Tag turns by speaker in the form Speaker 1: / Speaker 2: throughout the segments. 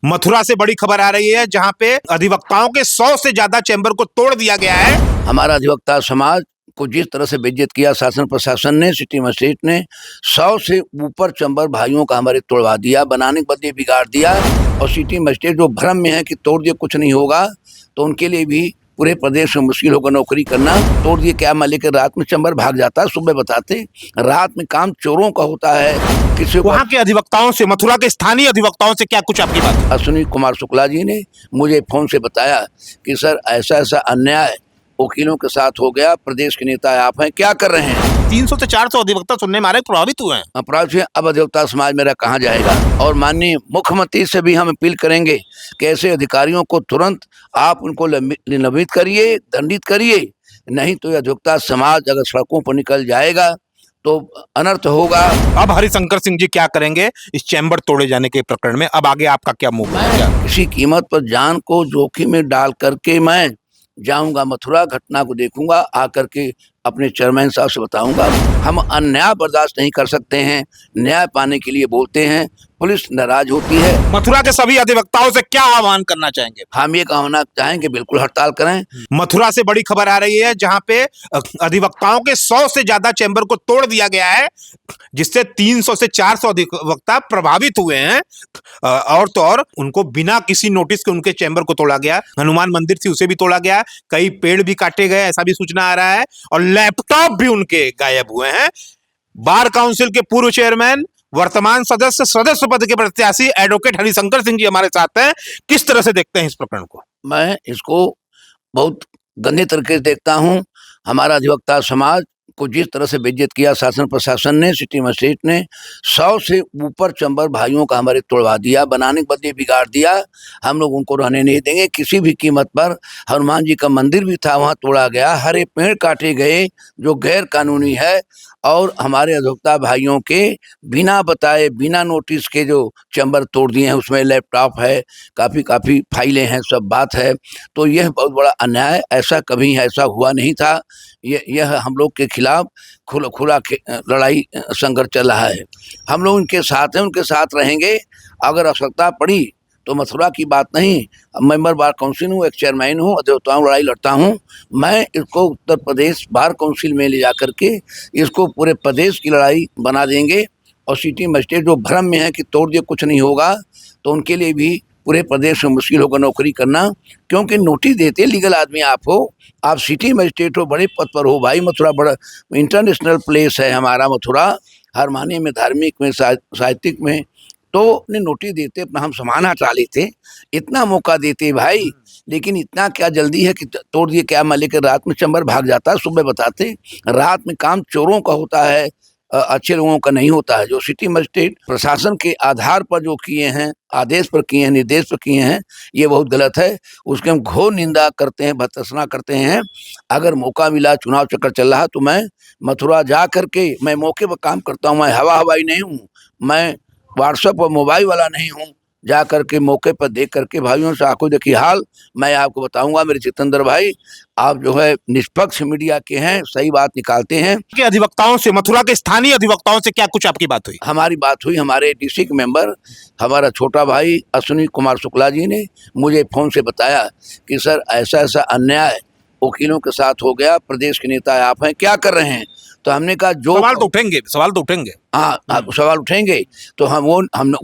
Speaker 1: मथुरा से बड़ी खबर आ रही है जहां पे अधिवक्ताओं के 100 से ज्यादा चैम्बर को तोड़ दिया गया है।
Speaker 2: हमारा अधिवक्ता समाज को जिस तरह से बेइज्जत किया शासन प्रशासन ने, सिटी मजिस्ट्रेट ने 100 से ऊपर चैम्बर भाइयों का हमारे तोड़वा दिया, बनाने के बदले बिगाड़ दिया। और सिटी मजिस्ट्रेट जो भ्रम में है कि तोड़ दिए कुछ नहीं होगा, तो उनके लिए भी पूरे प्रदेश में मुश्किल होगा नौकरी करना। तोड़ दिए क्या, मान लेकर रात में चैम्बर भाग जाता है, सुबह बताते। रात में काम चोरों का होता है। किसी को
Speaker 1: वहां के अधिवक्ताओं से, मथुरा के स्थानीय अधिवक्ताओं से क्या कुछ आपकी बात?
Speaker 2: अश्विनी कुमार शुक्ला जी ने मुझे फोन से बताया कि सर ऐसा ऐसा अन्याय वकीलों के साथ हो गया, प्रदेश के नेता आप हैं, क्या कर रहे हैं।
Speaker 1: 300 से 400 अधिवक्ता सुनने में आ रहे प्रभावित हुए हैं।
Speaker 2: अपराध से अब अधिवक्ता समाज मेरा कहाँ जाएगा। और माननीय मुख्यमंत्री से भी हम अपील करेंगे कि ऐसे अधिकारियों को तुरंत आप उनको निलंबित करिए, दंडित करिए, नहीं तो अधिवक्ता समाज अगर सड़कों पर निकल जाएगा तो अनर्थ होगा।
Speaker 1: अब हरिशंकर सिंह जी क्या करेंगे इस चैम्बर तोड़े जाने के प्रकरण में? अब आगे आपका क्या मूव है?
Speaker 2: किसी कीमत पर जान को जोखिम में डाल करके मैं जाऊंगा मथुरा, घटना को देखूंगा, आकर के अपने चेयरमैन साहब से बताऊंगा। हम अन्याय बर्दाश्त नहीं कर सकते हैं, न्याय पाने के लिए बोलते हैं, पुलिस नाराज होती है।
Speaker 1: मथुरा के सभी अधिवक्ताओं से क्या आह्वान करना चाहेंगे?
Speaker 2: हम ये कहना चाहेंगे बिल्कुल हड़ताल करें।
Speaker 1: मथुरा से बड़ी खबर आ रही है जहां पे अधिवक्ताओं के 100 से ज्यादा चैम्बर को तोड़ दिया गया है, जिससे 300 से 400 अधिवक्ता प्रभावित हुए हैं। और तो और उनको बिना किसी नोटिस के उनके चैम्बर को तोड़ा गया। हनुमान मंदिर थी, उसे भी तोड़ा गया, कई पेड़ भी काटे गए, ऐसा भी सूचना आ रहा है, और लैपटॉप भी उनके गायब हुए हैं। बार काउंसिल के पूर्व चेयरमैन, वर्तमान सदस्य पद के प्रत्याशी एडवोकेट हरिशंकर सिंह जी हमारे साथ हैं। किस तरह से देखते हैं इस प्रकरण को?
Speaker 2: मैं इसको बहुत गंदे तरीके से देखता हूँ। हमारा अधिवक्ता समाज को जिस तरह से बेइज्जत किया शासन प्रशासन ने, सिटी मजिस्ट्रेट ने 100 से ऊपर चैम्बर भाइयों का हमारे तोड़वा दिया, बनाने के बदले बिगाड़ दिया। हम लोग उनको रहने नहीं देंगे किसी भी कीमत पर। हनुमान जी का मंदिर भी था, वहाँ तोड़ा गया, हरे पेड़ काटे गए जो गैर कानूनी है। और हमारे अधिवक्ता भाइयों के बिना बताए, बिना नोटिस के जो चैम्बर तोड़ दिए हैं, उसमें लैपटॉप है, काफ़ी फाइलें हैं, सब बात है। तो यह बहुत बड़ा अन्याय, ऐसा कभी ऐसा हुआ नहीं था। यह हम लोग के खिलाफ खुला लड़ाई संघर्ष चल रहा है। हम लोग उनके साथ हैं, उनके साथ रहेंगे। अगर आवश्यकता पड़ी तो मथुरा की बात नहीं, मेंबर बार काउंसिल हूँ, एक चेयरमैन हूँ, अधिवक्ताओं लड़ाई लड़ता हूँ। मैं इसको उत्तर प्रदेश बार काउंसिल में ले जा करके इसको पूरे प्रदेश की लड़ाई बना देंगे। और सिटी मजिस्ट्रेट जो भ्रम में है कि तोड़ दिए कुछ नहीं होगा, तो उनके लिए भी पूरे प्रदेश में मुश्किल होगा नौकरी करना। क्योंकि नोटिस देते लीगल आदमी आप हो, आप सिटी मजिस्ट्रेट हो, बड़े पद पर हो भाई। मथुरा बड़ा इंटरनेशनल प्लेस है हमारा मथुरा, हर माने में, धार्मिक में, साहित्यिक में। तो अपने नोटिस देते, अपना हम सामान हटा लेते, इतना मौका देते भाई। लेकिन इतना क्या जल्दी है कि तोड़ दिए क्या, मान लेकर रात में चैम्बर भाग जाता है, सुबह बताते। रात में काम चोरों का होता है, अच्छे लोगों का नहीं होता है। जो सिटी मजिस्ट्रेट प्रशासन के आधार पर जो किए हैं, आदेश पर किए हैं, निर्देश पर किए हैं, ये बहुत गलत है। उसके हम घोर निंदा करते हैं, भर्त्सना करते हैं। अगर मौका मिला, चुनाव चक्कर चल रहा, तो मैं मथुरा जा करके, मैं मौके पर काम करता हूँ, मैं हवाई नहीं हूँ, मैं व्हाट्सएप और मोबाइल वाला नहीं हूँ। जा करके मौके पर देख करके भाइयों से आंखों देखी हाल मैं आपको बताऊंगा। मेरे जितेंद्र भाई, आप जो है निष्पक्ष मीडिया के हैं, सही बात निकालते हैं।
Speaker 1: के अधिवक्ताओं से, मथुरा के स्थानीय अधिवक्ताओं से क्या कुछ आपकी बात हुई?
Speaker 2: हमारी बात हुई, हमारे डिस्ट्रिक्ट मेंबर, हमारा छोटा भाई अश्विनी कुमार शुक्ला जी ने मुझे फोन से बताया कि सर ऐसा ऐसा अन्याय वकीलों के साथ हो गया, प्रदेश के नेता आप हैं, क्या कर रहे हैं। तो हमने कहा जो
Speaker 1: सवाल तो उठेंगे।
Speaker 2: हाँ, सवाल उठेंगे। तो हम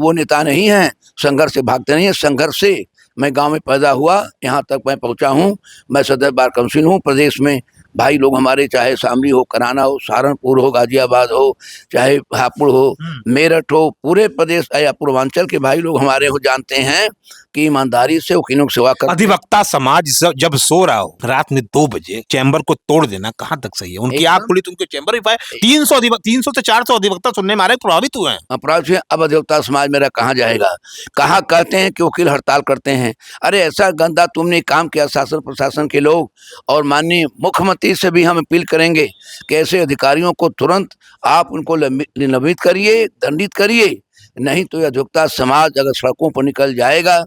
Speaker 2: वो नेता नहीं हैं, संघर्ष से भागते नहीं हैं। संघर्ष से मैं गांव में पैदा हुआ, यहाँ तक मैं पहुँचा हूँ। मैं सदस्य बार काउंसिल हूँ। प्रदेश में भाई लोग हमारे, चाहे शामली हो, कराना हो, सहारनपुर हो, गाजियाबाद हो, चाहे हापुड़ हो, मेरठ हो, पूरे प्रदेश या पूर्वांचल के भाई लोग हमारे हो जानते हैं कि ईमानदारी से वकीलों की सेवा कर।
Speaker 1: अधिवक्ता समाज जब सो रहा हो रात में 2 बजे चैम्बर को तोड़ देना कहाँ तक सही है? उनकी आग खुली तो उनके चैम्बर भी पाए। 300 से 400 अधिवक्ता सुनने में आ रहे प्रभावित हुए हैं।
Speaker 2: अपराध से अब अधिवक्ता समाज मेरा कहाँ जाएगा। कहाँ कहते हैं कि वकील हड़ताल करते हैं। अरे ऐसा गंदा तुमने काम किया शासन प्रशासन के लोग। और माननीय मुख्यमंत्री से भी हम अपील करेंगे कि ऐसे अधिकारियों को तुरंत आप उनको निलंबित करिए, दंडित करिए, नहीं तो यह अधिवक्ता समाज अगर सड़कों पर निकल जाएगा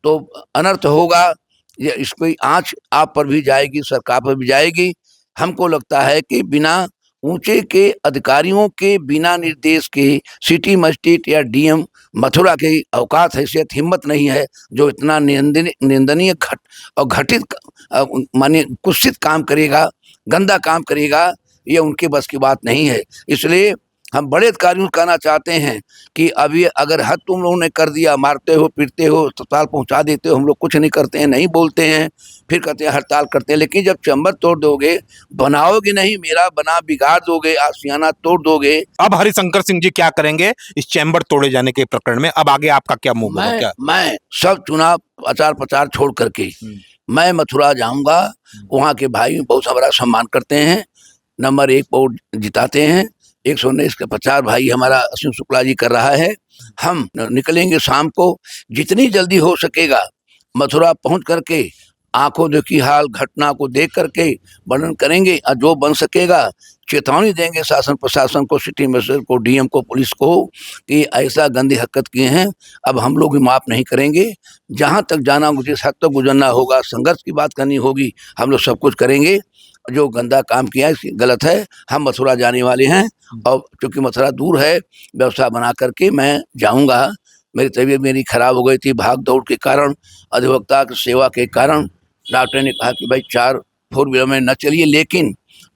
Speaker 2: तो अनर्थ होगा। ये इसकी आंच आप पर भी जाएगी, सरकार पर भी जाएगी। हमको लगता है कि बिना ऊंचे के अधिकारियों के, बिना निर्देश के सिटी मजिस्ट्रेट या डीएम मथुरा की औकात हैसियत हिम्मत नहीं है जो इतना निंदनीय घटित माने कुत्सित काम करेगा, गंदा काम करेगा, ये उनके बस की बात नहीं है। इसलिए हम बड़े अधिकारियों को कहना चाहते हैं कि अभी अगर हद तुम लोगों ने कर दिया, मारते हो, पीटते हो, अस्पताल पहुंचा देते हो, हम लोग कुछ नहीं करते हैं, नहीं बोलते हैं, फिर कहते हैं हड़ताल करते हैं, लेकिन जब चैम्बर तोड़ दोगे, बनाओगे नहीं, मेरा बना बिगाड़ दोगे, आशियाना तोड़ दोगे।
Speaker 1: अब हरिशंकर सिंह जी क्या करेंगे इस चैम्बर तोड़े जाने के प्रकरण में? अब आगे आपका क्या मूव होगा? क्या
Speaker 2: मैं सब चुनाव आचार प्रचार छोड़ करके मैं मथुरा जाऊंगा। वहाँ के भाई बहुत हमारा सम्मान करते हैं, नंबर 1 वोट जिताते हैं, 119 के 50 भाई हमारा असीम शुक्ला जी कर रहा है। हम निकलेंगे शाम को, जितनी जल्दी हो सकेगा मथुरा पहुंच करके आंखों देखी हाल घटना को देख करके वर्णन करेंगे और जो बन सकेगा चेतावनी देंगे शासन प्रशासन को, सिटी मजिस्ट्रेट को, डीएम को, पुलिस को कि ऐसा गंदी हरकत किए हैं, अब हम लोग भी माफ़ नहीं करेंगे। जहाँ तक जाना जिस हद तक गुजरना होगा, संघर्ष की बात करनी होगी, हम लोग सब कुछ करेंगे। जो गंदा काम किया है गलत है। हम मथुरा जाने वाले हैं और क्योंकि मथुरा दूर है, व्यवस्था बना करके मैं जाऊंगा। मेरी तबीयत मेरी खराब हो गई थी भाग दौड़ के कारण, अधिवक्ता की सेवा के कारण। डॉक्टर ने कहा कि भाई 4 4 व्हीलर में न चलिए, लेकिन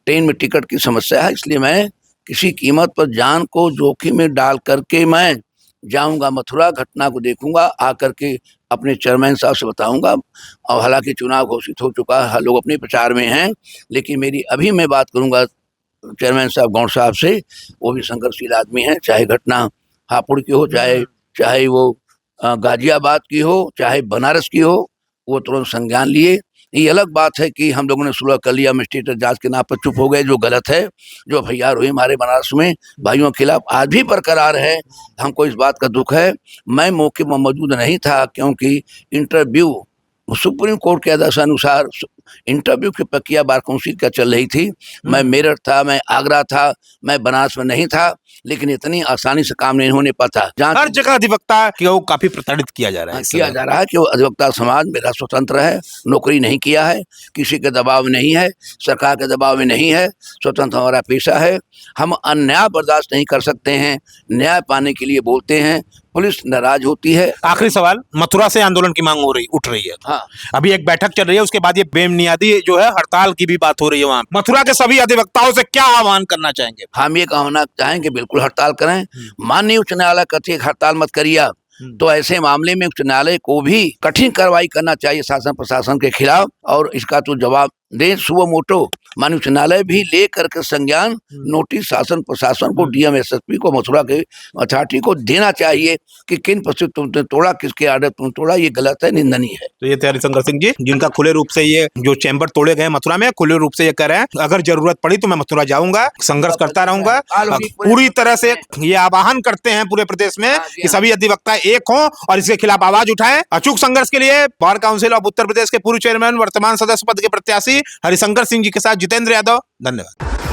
Speaker 2: ट्रेन में टिकट की समस्या है, इसलिए मैं किसी कीमत पर जान को जोखिम में डाल करके मैं जाऊंगा मथुरा, घटना को देखूंगा, आकर के अपने चेयरमैन साहब से बताऊंगा। और हालांकि चुनाव घोषित हो चुका है, लोग अपने प्रचार में हैं, लेकिन मेरी अभी मैं बात करूंगा चेयरमैन साहब गौड़ साहब से, वो भी संघर्षशील आदमी हैं, चाहे घटना हापुड़ की हो, चाहे वो गाजियाबाद की हो, चाहे बनारस की हो, वो तुरंत संज्ञान लिए। ये अलग बात है कि हम लोगों ने सुलह कर लिया, मजिस्ट्रेट जांच के नाम पर चुप हो गए, जो गलत है। जो एफआईआर हुई हमारे बनारस में भाइयों के खिलाफ आज भी बरकरार है, हमको इस बात का दुख है। मैं मौके पर मौजूद नहीं था क्योंकि इंटरव्यू सुप्रीम कोर्ट के आदेशानुसार इंटरव्यू की प्रक्रिया बार काउंसिल का चल रही थी। मैं मेरठ था, मैं आगरा था, मैं बनारस में नहीं था, लेकिन इतनी आसानी से काम नहीं होने पाता।
Speaker 1: हर जगह अधिवक्ता को काफी प्रताड़ित किया जा रहा है।
Speaker 2: किया जा रहा है कि वो अधिवक्ता समाज मेरा स्वतंत्र है, नौकरी नहीं किया है, किसी के दबाव में नहीं है, सरकार के दबाव में नहीं है, स्वतंत्र हमारा पेशा है। हम अन्याय बर्दाश्त नहीं कर सकते हैं, न्याय पाने के लिए बोलते हैं, पुलिस नाराज होती है।
Speaker 1: आखिरी सवाल, मथुरा से आंदोलन की मांग उठ रही है।
Speaker 2: हाँ,
Speaker 1: अभी एक बैठक चल रही है, उसके बाद ये बेबुनियादी जो है हड़ताल की भी बात हो रही है। वहाँ मथुरा के सभी अधिवक्ताओं से क्या आह्वान करना चाहेंगे?
Speaker 2: हम ये कहना चाहेंगे बिल्कुल हड़ताल करें। माननीय उच्च न्यायालय कहती है हड़ताल मत करिए, तो ऐसे मामले में उच्च न्यायालय को भी कठिन कार्रवाई करना चाहिए शासन प्रशासन के खिलाफ, और इसका तो जवाब दे सुओ मोटो। माननीय उच्च न्यायालय भी ले करके संज्ञान नोटिस शासन प्रशासन को, डीएम एसएसपी को, मथुरा के अथॉरिटी को देना चाहिए कि किन पर तुमने तोड़ा, किसके आर्डर तुमने तोड़ा, ये गलत है, निंदनीय है।
Speaker 1: तो ये थे हरिशंकर सिंह जी, जिनका खुले रूप से ये जो चैम्बर तोड़े गए मथुरा में, खुले रूप से ये कह रहे हैं अगर जरूरत पड़ी तो मैं मथुरा जाऊंगा, संघर्ष करता रहूंगा। पूरी तरह से ये आह्वान करते हैं पूरे प्रदेश में कि सभी अधिवक्ता एक हों और इसके खिलाफ आवाज उठाएं। अचूक संघर्ष के लिए bar council of Uttar Pradesh के पूर्व चेयरमैन, वर्तमान सदस्य पद के प्रत्याशी हरिशंकर सिंह जी के साथ जितेंद्र यादव, धन्यवाद।